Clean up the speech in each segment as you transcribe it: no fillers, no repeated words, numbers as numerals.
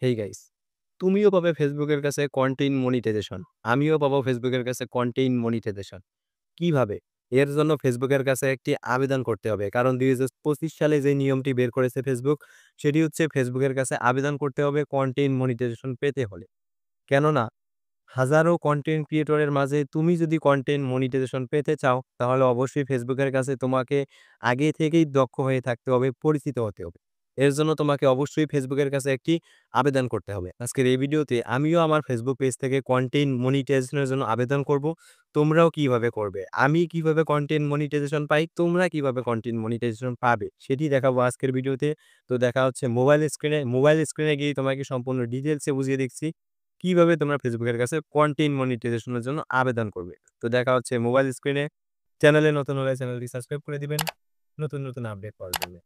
Hey guys, তুমিও পাবে ফেসবুকের কাছে কন্টেন্ট মনিটাইজেশন। আমিও পাবো ফেসবুকের কাছে কন্টেন্ট মনিটাইজেশন। কিভাবে? এর জন্য ফেসবুকের কাছে একটি আবেদন করতে হবে। কারণ ২০২৫ সালে যে নিয়মটি বের করেছে ফেসবুক, সেটি হচ্ছে ফেসবুকের কাছে আবেদন করতে হবে কন্টেন্ট মনিটাইজেশন পেতে হলে। কেননা হাজারো কন্টেন্ট ক্রিয়েটরের মাঝে তুমি যদি কন্টেন্ট মনিটাইজেশন পেতে চাও, তাহলে অবশ্যই ফেসবুকের কাছে তোমাকে আগে থেকেই দক্ষ হয়ে থাকতে হবে, পরিচিত হতে হবে। এর জন্য তোমাকে অবশ্যই ফেসবুকের কাছে একটি আবেদন করতে হবে। আজকের এই ভিডিওতে আমিও আমার ফেসবুক পেজ থেকে কন্টেন্ট মনিটাইজেশনের জন্য আবেদন করব। তোমরাও কিভাবে করবে? আমি কিভাবে কন্টেন্ট মনিটাইজেশন পাই, তোমরা কিভাবে কন্টেন্ট মনিটাইজেশন পাবে, সেটি দেখাবো আজকের ভিডিওতে। তো দেখা হচ্ছে মোবাইল স্ক্রিনে গিয়ে তোমাকে সম্পূর্ণ ডিটেইলসে বুঝিয়ে দিচ্ছি কিভাবে তোমরা ফেসবুকের কাছে কন্টেন্ট মনিটাইজেশনের জন্য আবেদন করবে। তো দেখা হচ্ছে মোবাইল স্ক্রিনে। চ্যানেলে নতুন হলে চ্যানেলটি সাবস্ক্রাইব করে দিবেন নতুন আপডেট পাওয়ার জন্য।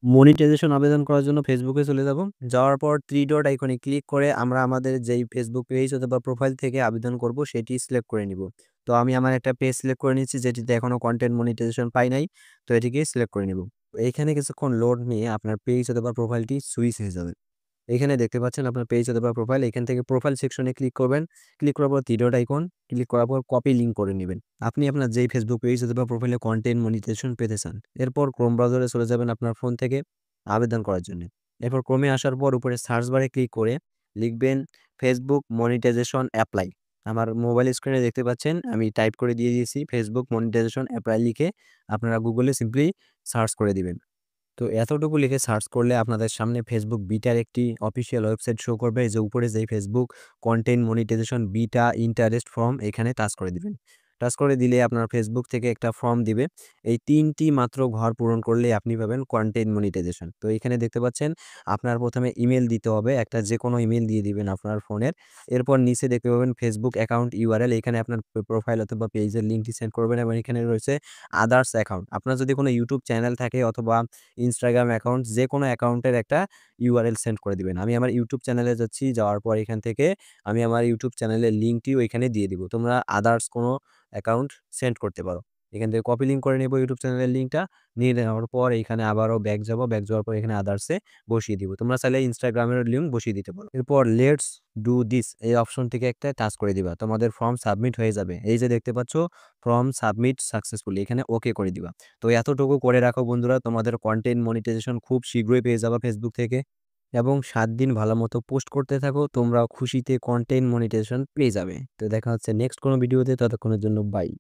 মনিটাইজেশন আবেদন করার জন্য ফেসবুকে চলে যাব। যাওয়ার পর 3 ডট আইকনে ক্লিক করে আমরা আমাদের যেই ফেসবুক পেজ অথবা প্রোফাইল থেকে আবেদন করব সেটি সিলেক্ট করে নিব। তো আমি আমার একটা পেজ সিলেক্ট করে নিচ্ছি যেটিতে এখনো কন্টেন্ট মনিটাইজেশন পাই নাই। তো এটিকে সিলেক্ট করে নিব। এইখানে কিছুক্ষণ লোড নিয়ে আপনার পেজ অথবা প্রোফাইলটি সুইচ হয়ে যাবে। এখানে দেখতে পাচ্ছেন আপনার পেজ অথবা প্রোফাইল। এখান থেকে প্রোফাইল সেকশনে ক্লিক করবেন। ক্লিক করার পর 3 ডট আইকন ক্লিক করার পর কপি লিঙ্ক করে নিবেন। আপনি আপনার যেই ফেসবুক পেজ অথবা প্রোফাইলে কন্টেন্ট মনিটাইজেশন পেতে চান। এরপর ক্রোম ব্রাউজারে চলে যাবেন আপনার ফোন থেকে আবেদন করার জন্য। এরপর ক্রোমে আসার পর উপরে সার্চ বারে ক্লিক করে লিখবেন ফেসবুক মনিটাইজেশন এপ্লাই। আমার মোবাইল স্ক্রিনে দেখতে পাচ্ছেন আমি টাইপ করে দিয়ে দিয়েছি ফেসবুক মনিটাইজেশন এপ্লাই লিখে আপনারা গুগলে সিম্পলি সার্চ করে দিবেন। তো এতটুকু লিখে সার্চ করলে আপনাদের সামনে ফেসবুক বিটার একটি অফিসিয়াল ওয়েবসাইট শো করবে। এই যে উপরে যেই Facebook content monetisation beta interest form এখানে টাচ করে দিবেন। টাচ করে দিলে আপনার ফেসবুক থেকে একটা ফর্ম দিবে। এই ৩টি মাত্র ঘর পূরণ করলে আপনি পাবেন কন্টেন্ট মনিটাইজেশন। তো এখানে দেখতে পাচ্ছেন আপনার প্রথমে ইমেল দিতে হবে। একটা যেকোনো ইমেল দিয়ে দিবেন আপনার ফোনের। এরপর নিচে দেখতে পাবেন ফেসবুক অ্যাকাউন্ট ইউআরএল। এখানে আপনার প্রোফাইল অথবা পেজের লিঙ্কটি সেন্ড করবেন এবং এখানে রয়েছে আদার্স অ্যাকাউন্ট। আপনার যদি কোনো ইউটিউব চ্যানেল থাকে অথবা ইনস্টাগ্রাম অ্যাকাউন্ট যেকোনো অ্যাকাউন্টের একটা ইউআরএল সেন্ড করে দিবেন। আমি আমার ইউটিউব চ্যানেলে যাচ্ছি। যাওয়ার পর এখান থেকে আমি আমার ইউটিউব চ্যানেলের লিঙ্কটিও এখানে দিয়ে দিব। তোমরা আদার্স কোনো অ্যাকাউন্ট সেন্ড করতে পারো। এখান থেকে কপি লিঙ্ক করে নেব ইউটিউব চ্যানেলের লিঙ্কটা। নিয়ে নেওয়ার পর এখানে আবারও ব্যাক যাব। ব্যাক যাওয়ার পর এখানে আদার্সে বসিয়ে দিব। তোমরা চাইলে ইনস্টাগ্রামের লিঙ্ক বসিয়ে দিতে পারো। এরপর লেটস ডু দিস এই অপশন থেকে একটা টাচ করে দিবা। তোমাদের ফর্ম সাবমিট হয়ে যাবে। এই যে দেখতে পাচ্ছ ফর্ম সাবমিট সাকসেসফুলি এখানে ওকে করে দিবা। তো এতটুকু করে রাখো বন্ধুরা, তোমাদের কন্টেন্ট মনিটাইজেশন খুব শীঘ্রই পেয়ে যাবা ফেসবুক থেকে এবং 7 দিন ভালোমতো পোস্ট করতে থাকো, তোমরা খুশিতে কন্টেন্ট মনিটাইজেশন পেয়ে যাবে। তো দেখা হচ্ছে নেক্সট কোনো ভিডিওতে, ততক্ষণের জন্য বাই।